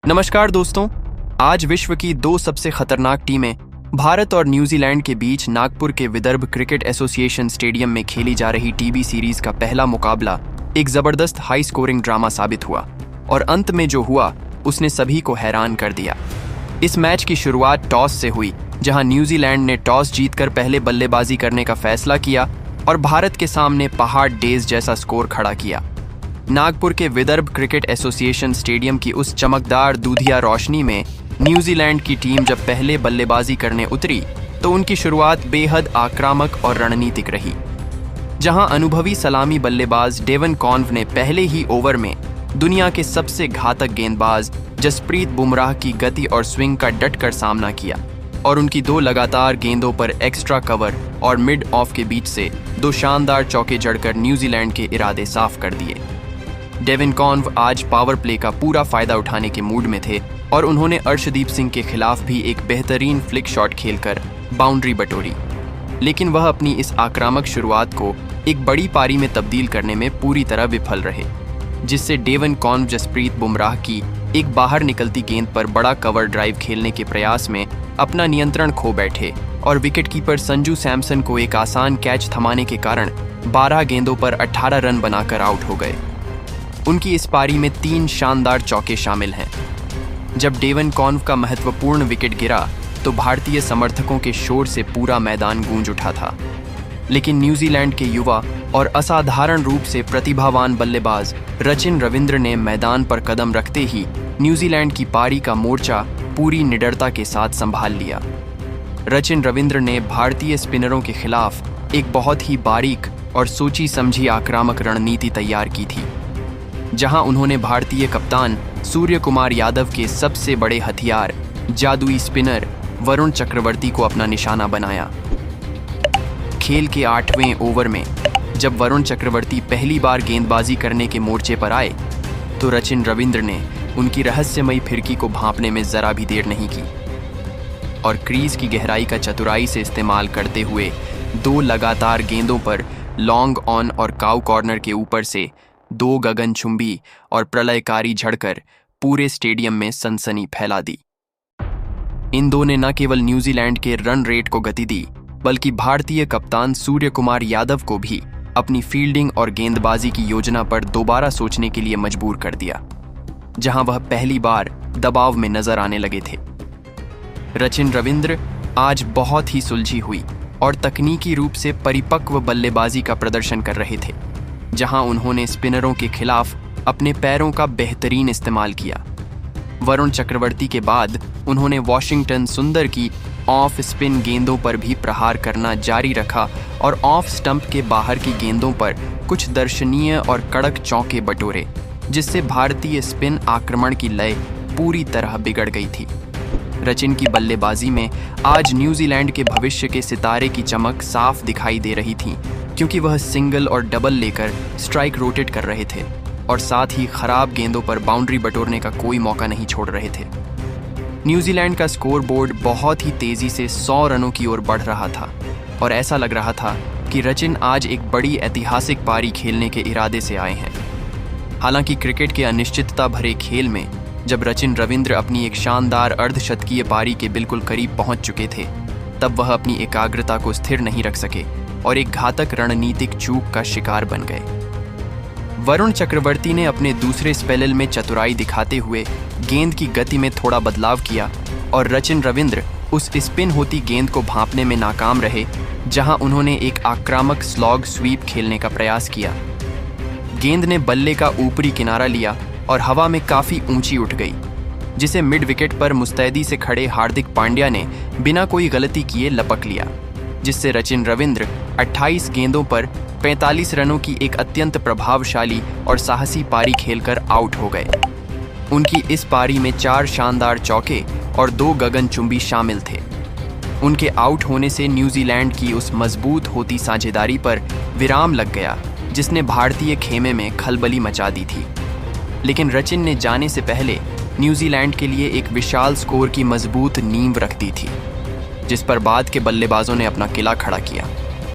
नमस्कार दोस्तों। आज विश्व की दो सबसे खतरनाक टीमें भारत और न्यूजीलैंड के बीच नागपुर के विदर्भ क्रिकेट एसोसिएशन स्टेडियम में खेली जा रही टीबी सीरीज का पहला मुकाबला एक जबरदस्त हाई स्कोरिंग ड्रामा साबित हुआ और अंत में जो हुआ उसने सभी को हैरान कर दिया। इस मैच की शुरुआत टॉस से हुई, जहां न्यूजीलैंड ने टॉस जीतकर पहले बल्लेबाजी करने का फैसला किया और भारत के सामने पहाड़ डेज जैसा स्कोर खड़ा किया। नागपुर के विदर्भ क्रिकेट एसोसिएशन स्टेडियम की उस चमकदार दूधिया रोशनी में न्यूजीलैंड की टीम जब पहले बल्लेबाजी करने उतरी तो उनकी शुरुआत बेहद आक्रामक और रणनीतिक रही। जहां अनुभवी सलामी बल्लेबाज डेवन कॉन्व ने पहले ही ओवर में दुनिया के सबसे घातक गेंदबाज जसप्रीत बुमराह की गति और स्विंग का डटकर सामना किया और उनकी दो लगातार गेंदों पर एक्स्ट्रा कवर और मिड ऑफ के बीच से दो शानदार चौके जड़कर न्यूजीलैंड के इरादे साफ कर दिए। डेवन कॉन्व आज पावर प्ले का पूरा फायदा उठाने के मूड में थे और उन्होंने अर्शदीप सिंह के खिलाफ भी एक बेहतरीन फ्लिक शॉट खेलकर बाउंड्री बटोरी, लेकिन वह अपनी इस आक्रामक शुरुआत को एक बड़ी पारी में तब्दील करने में पूरी तरह विफल रहे, जिससे डेवन कॉन्व जसप्रीत बुमराह की एक बाहर निकलती गेंद पर बड़ा कवर ड्राइव खेलने के प्रयास में अपना नियंत्रण खो बैठे और विकेटकीपर संजू सैमसन को एक आसान कैच थमाने के कारण 12 गेंदों पर 18 रन बनाकर आउट हो गए। उनकी इस पारी में 3 शानदार चौके शामिल हैं। जब डेवन कॉन्व का महत्वपूर्ण विकेट गिरा तो भारतीय समर्थकों के शोर से पूरा मैदान गूंज उठा था, लेकिन न्यूजीलैंड के युवा और असाधारण रूप से प्रतिभावान बल्लेबाज रचिन रविंद्र ने मैदान पर कदम रखते ही न्यूजीलैंड की पारी का मोर्चा पूरी निडरता के साथ संभाल लिया। रचिन रविंद्र ने भारतीय स्पिनरों के खिलाफ एक बहुत ही बारीक और सोची समझी आक्रामक रणनीति तैयार की थी, जहां उन्होंने भारतीय कप्तान सूर्य कुमार यादव के सबसे बड़े हथियार जादुई स्पिनर वरुण चक्रवर्ती को अपना निशाना बनाया। खेल के 8वें ओवर में जब वरुण चक्रवर्ती पहली बार गेंदबाजी करने के मोर्चे पर आए तो रचिन रविंद्र ने उनकी रहस्यमयी फिरकी को भांपने में जरा भी देर नहीं की और क्रीज की गहराई का चतुराई से इस्तेमाल करते हुए 2 लगातार गेंदों पर लॉन्ग ऑन और काउ कॉर्नर के ऊपर से 2 गगनचुंबी और प्रलयकारी झड़कर पूरे स्टेडियम में सनसनी फैला दी। इन दो ने न केवल न्यूजीलैंड के रन रेट को गति दी, बल्कि भारतीय कप्तान सूर्य कुमार यादव को भी अपनी फील्डिंग और गेंदबाजी की योजना पर दोबारा सोचने के लिए मजबूर कर दिया, जहां वह पहली बार दबाव में नजर आने लगे थे। रचिन रविंद्र आज बहुत ही सुलझी हुई और तकनीकी रूप से परिपक्व बल्लेबाजी का प्रदर्शन कर रहे थे, जहां उन्होंने स्पिनरों के खिलाफ अपने पैरों का बेहतरीन इस्तेमाल किया। वरुण चक्रवर्ती के बाद उन्होंने वॉशिंगटन सुंदर की ऑफ स्पिन गेंदों पर भी प्रहार करना जारी रखा और ऑफ स्टंप के बाहर की गेंदों पर कुछ दर्शनीय और कड़क चौके बटोरे, जिससे भारतीय स्पिन आक्रमण की लय पूरी तरह बिगड़ गई थी। रचिन की बल्लेबाजी में आज न्यूजीलैंड के भविष्य के सितारे की चमक साफ दिखाई दे रही थी, क्योंकि वह सिंगल और डबल लेकर स्ट्राइक रोटेट कर रहे थे और साथ ही खराब गेंदों पर बाउंड्री बटोरने का कोई मौका नहीं छोड़ रहे थे। न्यूजीलैंड का स्कोर बोर्ड बहुत ही तेजी से 100 रनों की ओर बढ़ रहा था और ऐसा लग रहा था कि रचिन आज एक बड़ी ऐतिहासिक पारी खेलने के इरादे से आए हैं। हालांकि क्रिकेट के अनिश्चितता भरे खेल में जब रचिन रविंद्र अपनी एक शानदार अर्धशतकीय पारी के बिल्कुल करीब पहुंच चुके थे, तब वह अपनी एकाग्रता को स्थिर नहीं रख सके और एक घातक रणनीतिक चूक का शिकार बन गए। वरुण चक्रवर्ती ने अपने दूसरे स्पेल में चतुराई दिखाते हुए गेंद की गति में थोड़ा बदलाव किया और रचिन रविंद्र उस स्पिन होती गेंद को भांपने में नाकाम रहे, जहां उन्होंने एक आक्रामक स्लॉग स्वीप खेलने का प्रयास किया। गेंद ने बल्ले का ऊपरी किनारा लिया और हवा में काफी ऊंची उठ गई, जिसे मिड विकेट पर मुस्तैदी से खड़े हार्दिक पांड्या ने बिना कोई गलती किए लपक लिया, जिससे रचिन रविंद्र 28 गेंदों पर 45 रनों की एक अत्यंत प्रभावशाली और साहसी पारी खेलकर आउट हो गए। उनकी इस पारी में 4 शानदार चौके और 2 गगनचुंबी शामिल थे। उनके आउट होने से न्यूजीलैंड की उस मजबूत होती साझेदारी पर विराम लग गया, जिसने भारतीय खेमे में खलबली मचा दी थी। लेकिन रचिन ने जाने से पहले न्यूजीलैंड के लिए एक विशाल स्कोर की मजबूत नींव रख दी थी, जिस पर बाद के बल्लेबाजों ने अपना किला खड़ा किया।